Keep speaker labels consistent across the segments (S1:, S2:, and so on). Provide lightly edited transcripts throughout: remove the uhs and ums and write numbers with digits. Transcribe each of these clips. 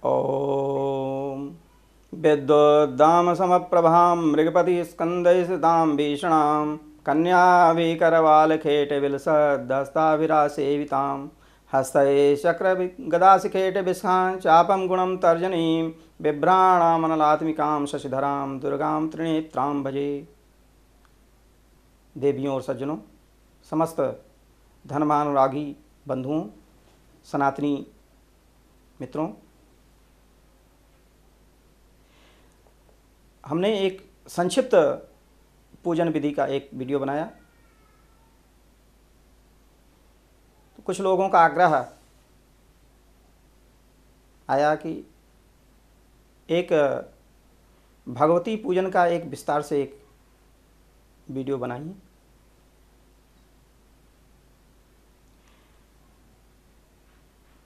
S1: ॐ विद्युद्दामसमप्रभां मृगपतिस्कन्धैस्तां भीषणां कन्याभिकरवालखेटविलसद्दस्ताभिरासेवितां हस्तये चक्रगदासिखेटविस्खां चापं गुणं तर्जनीं बिभ्राणामनलात्मिकां शशिधरां दुर्गां त्रिनेत्रां भजे। देवियों और सज्जनों, समस्त धर्मानुरागी बंधुओं, सनातनी मित्रों, हमने एक संक्षिप्त पूजन विधि का एक वीडियो बनाया। तो कुछ लोगों का आग्रह आया कि एक भगवती पूजन का एक विस्तार से एक वीडियो बनाइए।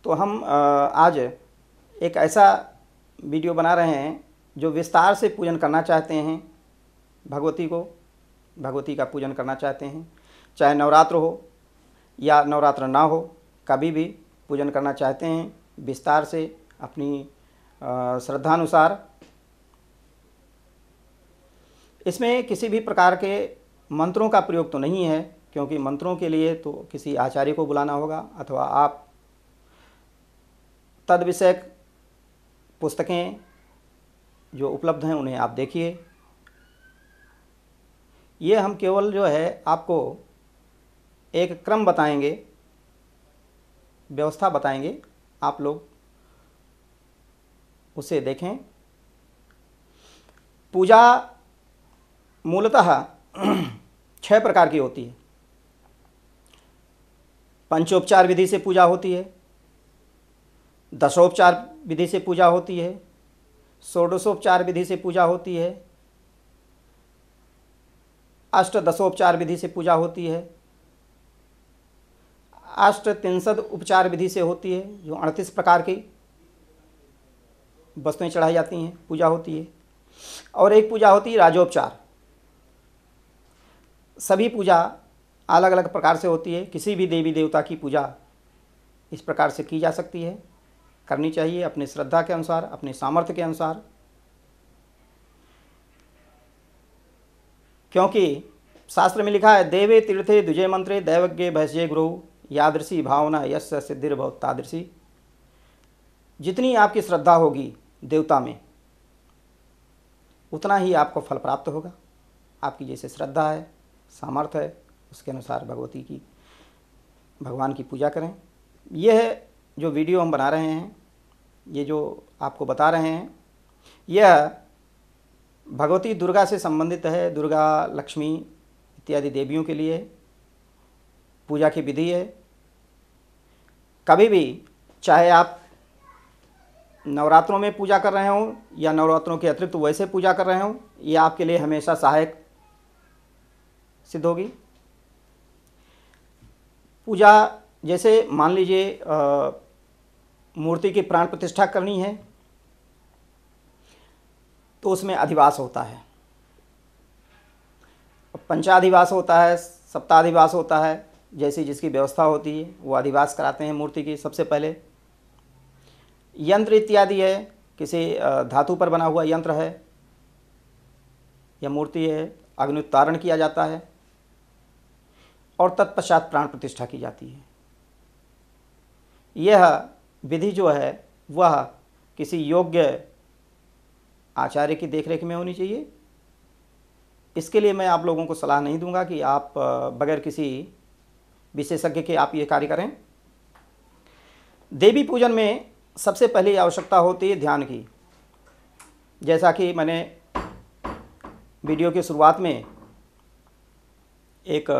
S1: तो हम आज एक ऐसा वीडियो बना रहे हैं जो विस्तार से पूजन करना चाहते हैं भगवती को, भगवती का पूजन करना चाहते हैं, चाहे नवरात्र हो या नवरात्र ना हो, कभी भी पूजन करना चाहते हैं विस्तार से अपनी श्रद्धानुसार। इसमें किसी भी प्रकार के मंत्रों का प्रयोग तो नहीं है, क्योंकि मंत्रों के लिए तो किसी आचार्य को बुलाना होगा, अथवा आप तद विषयक पुस्तकें जो उपलब्ध हैं उन्हें आप देखिए। ये हम केवल जो है आपको एक क्रम बताएंगे, व्यवस्था बताएंगे, आप लोग उसे देखें। पूजा मूलतः 6 प्रकार की होती है। पंचोपचार विधि से पूजा होती है, दशोपचार विधि से पूजा होती है, षोडशोपचार विधि से पूजा होती है, अष्टदशोपचार विधि से पूजा होती है, अष्टत्रिंशद उपचार विधि से होती है, जो 38 प्रकार की वस्तुएं चढ़ाई जाती हैं, पूजा होती है। और एक पूजा होती है राजोपचार। सभी पूजा अलग अलग प्रकार से होती है। किसी भी देवी देवता की पूजा इस प्रकार से की जा सकती है, करनी चाहिए अपनी श्रद्धा के अनुसार, अपने सामर्थ्य के अनुसार। क्योंकि शास्त्र में लिखा है, देवे तीर्थे द्विजय मंत्रे दैवज्ञे भैष्ये गुरु यादृशी भावना यस्य सिद्धिर्भवत् तादृशी। जितनी आपकी श्रद्धा होगी देवता में, उतना ही आपको फल प्राप्त होगा। आपकी जैसे श्रद्धा है, सामर्थ्य है, उसके अनुसार भगवती की, भगवान की पूजा करें। यह जो वीडियो हम बना रहे हैं, ये जो आपको बता रहे हैं, यह भगवती दुर्गा से संबंधित है। दुर्गा, लक्ष्मी इत्यादि देवियों के लिए पूजा की विधि है। कभी भी, चाहे आप नवरात्रों में पूजा कर रहे हों या नवरात्रों के अतिरिक्त वैसे पूजा कर रहे हों, ये आपके लिए हमेशा सहायक सिद्ध होगी। पूजा जैसे मान लीजिए मूर्ति की प्राण प्रतिष्ठा करनी है, तो उसमें अधिवास होता है, पंचाधिवास होता है, सप्ताधिवास होता है। जैसी जिसकी व्यवस्था होती है वो अधिवास कराते हैं मूर्ति की। सबसे पहले यंत्र इत्यादि है, किसी धातु पर बना हुआ यंत्र है या मूर्ति है, अग्निउत्तारण किया जाता है और तत्पश्चात प्राण प्रतिष्ठा की जाती है। यह विधि जो है वह किसी योग्य आचार्य की देखरेख में होनी चाहिए। इसके लिए मैं आप लोगों को सलाह नहीं दूंगा कि आप बगैर किसी विशेषज्ञ के आप ये कार्य करें। देवी पूजन में सबसे पहले आवश्यकता होती है ध्यान की। जैसा कि मैंने वीडियो की शुरुआत में एक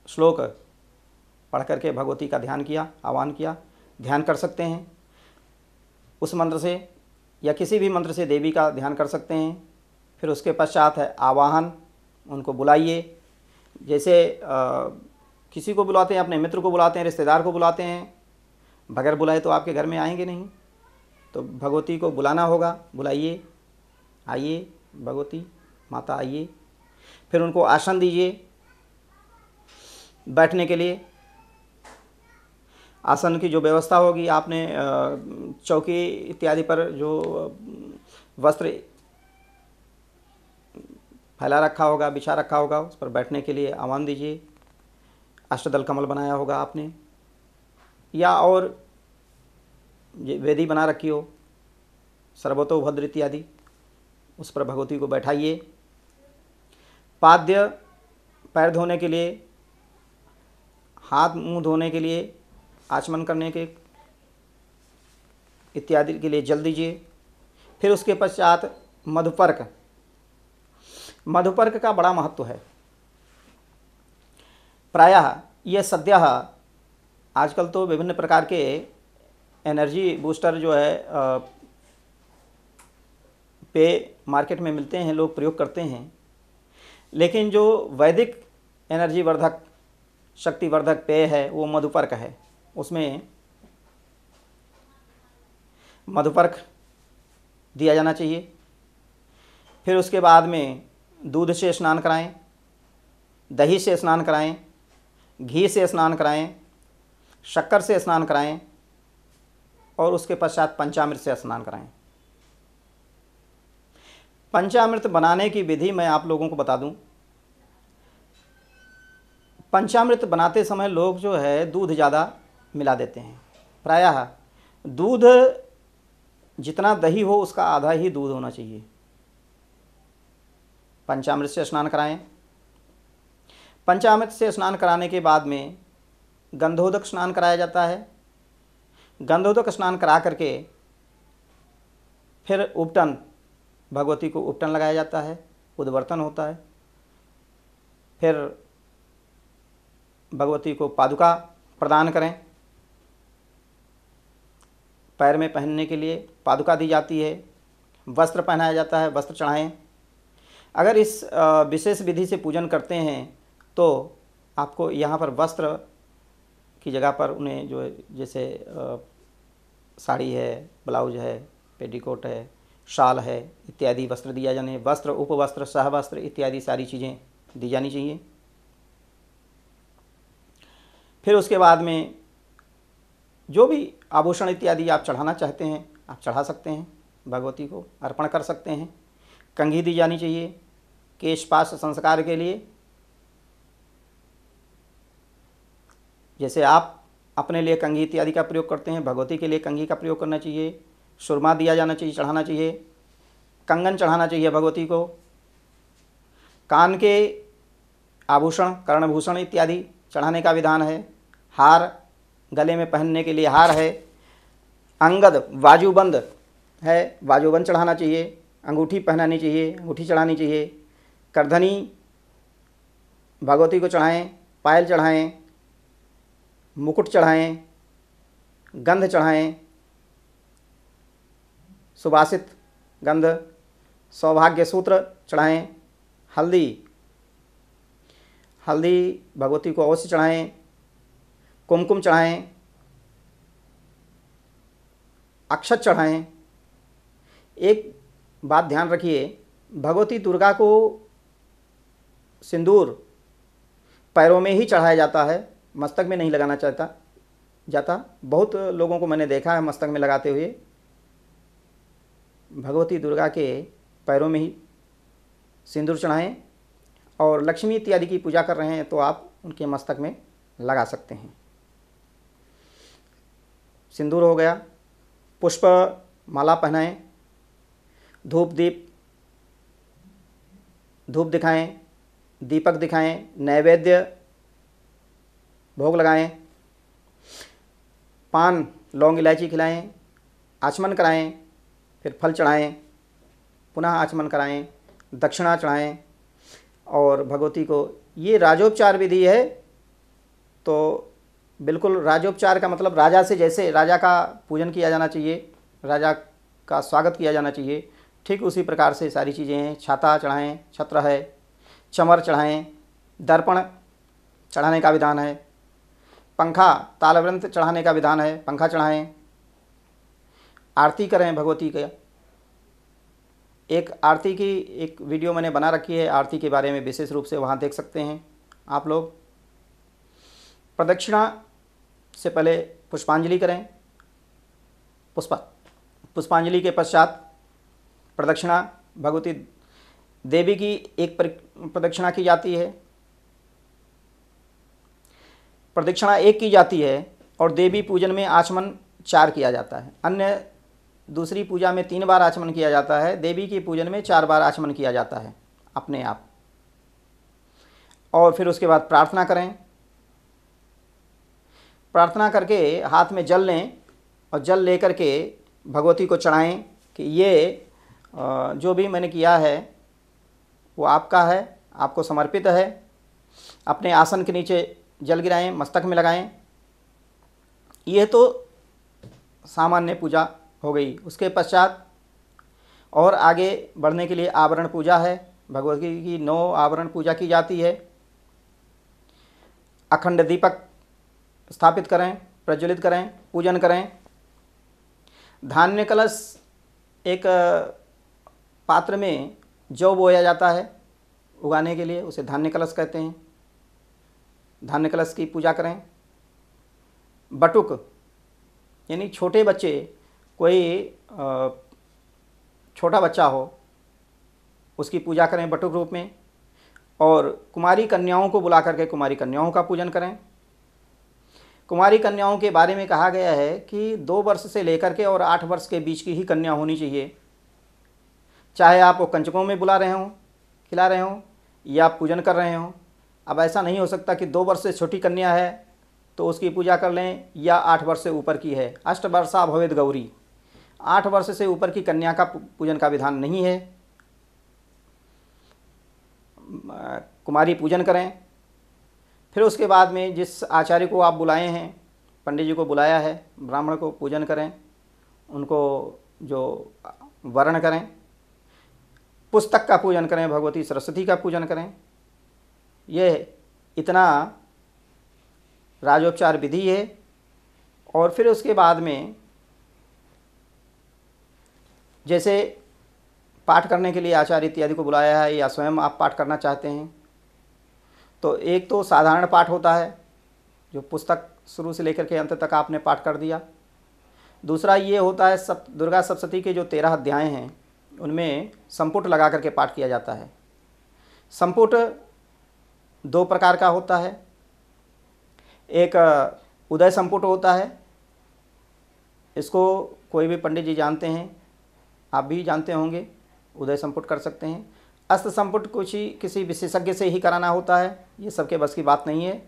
S1: श्लोक पढ़ करके भगवती का ध्यान किया, आह्वान किया। ध्यान कर सकते हैं उस मंत्र से या किसी भी मंत्र से देवी का ध्यान कर सकते हैं। फिर उसके पश्चात है आवाहन, उनको बुलाइए। जैसे किसी को बुलाते हैं, अपने मित्र को बुलाते हैं, रिश्तेदार को बुलाते हैं, बगैर बुलाए तो आपके घर में आएंगे नहीं। तो भगवती को बुलाना होगा, बुलाइए, आइए भगवती माता आइए। फिर उनको आसन दीजिए बैठने के लिए। आसन की जो व्यवस्था होगी, आपने चौकी इत्यादि पर जो वस्त्र फैला रखा होगा, बिछा रखा होगा, उस पर बैठने के लिए आह्वान दीजिए। अष्टदल कमल बनाया होगा आपने, या और वेदी बना रखी हो, सर्वतोभद्र इत्यादि, उस पर भगवती को बैठाइए। पाद्य पैर धोने के लिए, हाथ मुंह धोने के लिए, आचमन करने के इत्यादि के लिए जल दीजिए। फिर उसके पश्चात मधुपर्क, मधुपर्क का बड़ा महत्व है। प्रायः ये सद्यः आजकल तो विभिन्न प्रकार के एनर्जी बूस्टर जो है पेय मार्केट में मिलते हैं, लोग प्रयोग करते हैं, लेकिन जो वैदिक एनर्जी वर्धक, शक्तिवर्धक पेय है वो मधुपर्क है। उसमें मधुपर्क दिया जाना चाहिए। फिर उसके बाद में दूध से स्नान कराएं, दही से स्नान कराएं, घी से स्नान कराएं, शक्कर से स्नान कराएं और उसके पश्चात पंचामृत से स्नान कराएं। पंचामृत बनाने की विधि मैं आप लोगों को बता दूं। पंचामृत बनाते समय लोग जो है दूध ज़्यादा मिला देते हैं। प्रायः दूध जितना दही हो उसका आधा ही दूध होना चाहिए। पंचामृत से स्नान कराएं। पंचामृत से स्नान कराने के बाद में गंधोदक स्नान कराया जाता है। गंधोदक स्नान करा करके फिर उपटन, भगवती को उपटन लगाया जाता है, उद्वर्तन होता है। फिर भगवती को पादुका प्रदान करें। पैर में पहनने के लिए पादुका दी जाती है, वस्त्र पहनाया जाता है, वस्त्र चढ़ाएं। अगर इस विशेष विधि से पूजन करते हैं तो आपको यहाँ पर वस्त्र की जगह पर उन्हें जो जैसे साड़ी है, ब्लाउज है, पेटीकोट है, शाल है इत्यादि वस्त्र दिया जाने, वस्त्र, उपवस्त्र, सहवस्त्र इत्यादि सारी चीज़ें दी जानी चाहिए। फिर उसके बाद में जो भी आभूषण इत्यादि आप चढ़ाना चाहते हैं आप चढ़ा सकते हैं, भगवती को अर्पण कर सकते हैं। कंघी दी जानी चाहिए केशपाश संस्कार के लिए। जैसे आप अपने लिए कंघी इत्यादि का प्रयोग करते हैं, भगवती के लिए कंघी का प्रयोग करना चाहिए। सुरमा दिया जाना चाहिए, चढ़ाना चाहिए। कंगन चढ़ाना चाहिए भगवती को। कान के आभूषण, कर्णभूषण इत्यादि चढ़ाने का विधान है। हार, गले में पहनने के लिए हार है। अंगद, बाजूबंद है, बाजूबंद चढ़ाना चाहिए। अंगूठी पहनानी चाहिए, अंगूठी चढ़ानी चाहिए। करधनी भगवती को चढ़ाएं, पायल चढ़ाएं, मुकुट चढ़ाएं, गंध चढ़ाएं, सुवासित गंध, सौभाग्य सूत्र चढ़ाएं। हल्दी, हल्दी भगवती को अवश्य चढ़ाएं। कुमकुम चढ़ाएं, अक्षत चढ़ाएं। एक बात ध्यान रखिए, भगवती दुर्गा को सिंदूर पैरों में ही चढ़ाया जाता है, मस्तक में नहीं लगाना जाता। बहुत लोगों को मैंने देखा है मस्तक में लगाते हुए। भगवती दुर्गा के पैरों में ही सिंदूर चढ़ाएं। और लक्ष्मी इत्यादि की पूजा कर रहे हैं तो आप उनके मस्तक में लगा सकते हैं। सिंदूर हो गया। पुष्प माला पहनाएं। धूप दिखाएं, दीपक दिखाएं, नैवेद्य भोग लगाएं, पान, लौंग, इलायची खिलाएं, आचमन कराएं, फिर फल चढ़ाएं, पुनः आचमन कराएं, दक्षिणा चढ़ाएं और भगवती को, ये राजोपचार विधि है। तो बिल्कुल राजोपचार का मतलब राजा से, जैसे राजा का पूजन किया जाना चाहिए, राजा का स्वागत किया जाना चाहिए, ठीक उसी प्रकार से सारी चीज़ें हैं। छाता चढ़ाएं, छत्र है, चमर चढ़ाएं, दर्पण चढ़ाने का विधान है। पंखा, तालवृंत चढ़ाने का विधान है, पंखा चढ़ाएं। आरती करें भगवती का। एक आरती की एक वीडियो मैंने बना रखी है, आरती के बारे में विशेष रूप से, वहाँ देख सकते हैं आप लोग। प्रदक्षिणा से पहले पुष्पांजलि करें। पुष्पांजलि के पश्चात प्रदक्षिणा, भगवती देवी की एक प्रदक्षिणा की जाती है, प्रदक्षिणा एक की जाती है और देवी पूजन में आचमन 4 किया जाता है। अन्य दूसरी पूजा में 3 बार आचमन किया जाता है, देवी की पूजन में 4 बार आचमन किया जाता है अपने आप। और फिर उसके बाद प्रार्थना करें। प्रार्थना करके हाथ में जल लें और जल लेकर के भगवती को चढ़ाएं कि ये जो भी मैंने किया है वो आपका है, आपको समर्पित है। अपने आसन के नीचे जल गिराएं, मस्तक में लगाएं। यह तो सामान्य पूजा हो गई। उसके पश्चात और आगे बढ़ने के लिए आवरण पूजा है। भगवती की 9 आवरण पूजा की जाती है। अखंड दीपक स्थापित करें, प्रज्वलित करें, पूजन करें। धान्य कलश, एक पात्र में जौ बोया जाता है उगाने के लिए, उसे धान्य कलश कहते हैं। धान्य कलश की पूजा करें। बटुक यानी छोटे बच्चे, कोई छोटा बच्चा हो उसकी पूजा करें बटुक रूप में। और कुमारी कन्याओं को बुला करके कुमारी कन्याओं का पूजन करें। कुमारी कन्याओं के बारे में कहा गया है कि 2 वर्ष से लेकर के और 8 वर्ष के बीच की ही कन्या होनी चाहिए। चाहे आप वो कंचकों में बुला रहे हों, खिला रहे हों या पूजन कर रहे हों। अब ऐसा नहीं हो सकता कि 2 वर्ष से छोटी कन्या है तो उसकी पूजा कर लें, या 8 वर्ष से ऊपर की है। 8 वर्षा भवेद गौरी, 8 वर्ष से ऊपर की कन्या का पूजन का विधान नहीं है। कुमारी पूजन करें। फिर उसके बाद में जिस आचार्य को आप बुलाए हैं, पंडित जी को बुलाया है, ब्राह्मण को पूजन करें, उनको जो वर्ण करें। पुस्तक का पूजन करें, भगवती सरस्वती का पूजन करें। यह इतना राजोपचार विधि है। और फिर उसके बाद में जैसे पाठ करने के लिए आचार्य इत्यादि को बुलाया है या स्वयं आप पाठ करना चाहते हैं, तो एक तो साधारण पाठ होता है जो पुस्तक शुरू से लेकर के अंत तक आपने पाठ कर दिया। दूसरा ये होता है दुर्गा सप्तशती के जो 13 अध्याय हैं उनमें संपुट लगा करके पाठ किया जाता है। संपुट 2 प्रकार का होता है। एक उदय संपुट होता है, इसको कोई भी पंडित जी जानते हैं, आप भी जानते होंगे, उदय संपुट कर सकते हैं। अस्त संपुट कुछ ही किसी विशेषज्ञ से ही कराना होता है, ये सबके बस की बात नहीं है,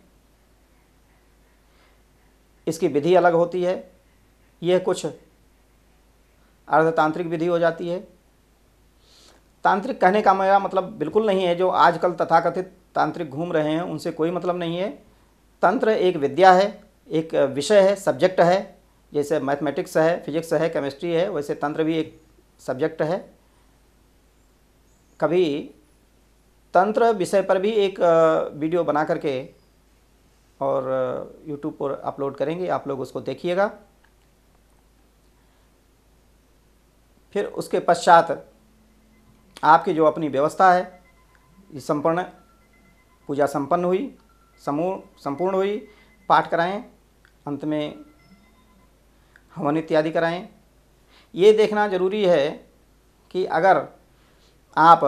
S1: इसकी विधि अलग होती है। यह कुछ अर्धतांत्रिक विधि हो जाती है। तांत्रिक कहने का मेरा मतलब बिल्कुल नहीं है जो आजकल तथाकथित तांत्रिक घूम रहे हैं, उनसे कोई मतलब नहीं है। तंत्र एक विद्या है, एक विषय है, सब्जेक्ट है। जैसे मैथमेटिक्स है, फिजिक्स है, केमिस्ट्री है, वैसे तंत्र भी एक सब्जेक्ट है। कभी तंत्र विषय पर भी एक वीडियो बना करके और यूट्यूब पर अपलोड करेंगे, आप लोग उसको देखिएगा। फिर उसके पश्चात आपकी जो अपनी व्यवस्था है, ये संपूर्ण पूजा संपन्न हुई, संपूर्ण हुई। पाठ कराएं, अंत में हवन इत्यादि कराएं। ये देखना जरूरी है कि अगर आप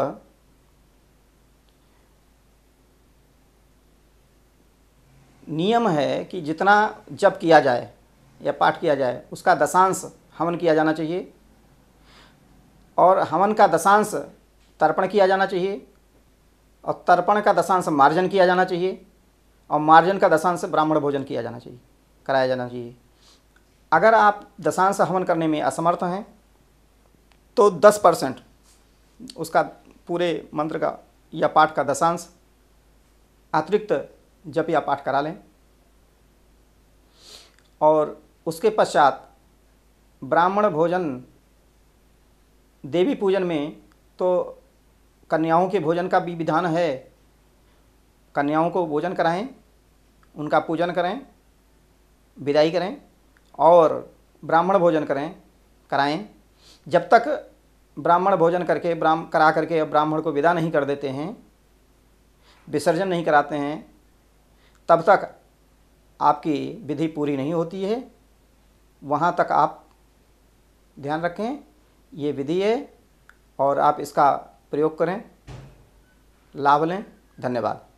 S1: नियम है कि जितना जप किया जाए या पाठ किया जाए उसका दशांश हवन किया जाना चाहिए, और हवन का दशांश तर्पण किया जाना चाहिए, और तर्पण का दशांश मार्जन किया जाना चाहिए, और मार्जन का दशांश ब्राह्मण भोजन किया जाना चाहिए, कराया जाना चाहिए। अगर आप दशांश हवन करने में असमर्थ हैं तो 10% उसका पूरे मंत्र का या पाठ का दशांश अतिरिक्त जप या पाठ करा लें। और उसके पश्चात ब्राह्मण भोजन, देवी पूजन में तो कन्याओं के भोजन का भी विधान है। कन्याओं को भोजन कराएं, उनका पूजन करें, विदाई करें और ब्राह्मण भोजन कराएं। जब तक ब्राह्मण भोजन करा करके ब्राह्मण को विदा नहीं कर देते हैं, विसर्जन नहीं कराते हैं, तब तक आपकी विधि पूरी नहीं होती है वहाँ तक आप ध्यान रखें। ये विधि है और आप इसका प्रयोग करें, लाभ लें। धन्यवाद।